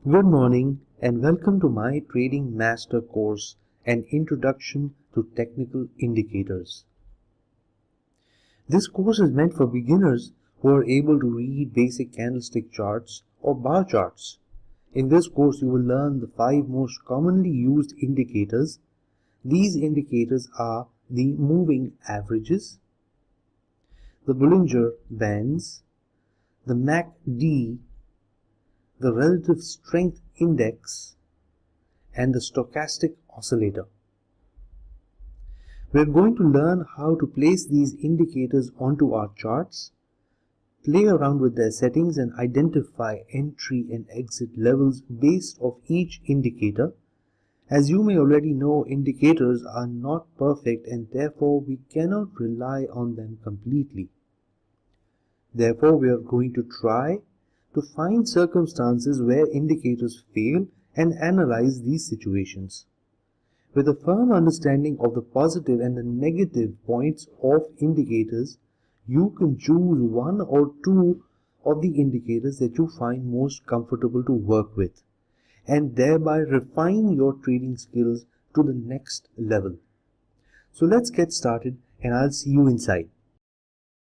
Good morning and welcome to my Trading Master course, an introduction to technical indicators. This course is meant for beginners who are able to read basic candlestick charts or bar charts. In this course, you will learn the 5 most commonly used indicators. These indicators are the moving averages, the Bollinger Bands, the MACD, the Relative Strength Index, and the Stochastic Oscillator. We are going to learn how to place these indicators onto our charts, play around with their settings and identify entry and exit levels based off each indicator. As you may already know, indicators are not perfect and therefore we cannot rely on them completely. Therefore, we are going to try to find circumstances where indicators fail and analyze these situations. With a firm understanding of the positive and the negative points of indicators, you can choose one or two of the indicators that you find most comfortable to work with, and thereby refine your trading skills to the next level. So let's get started and I'll see you inside.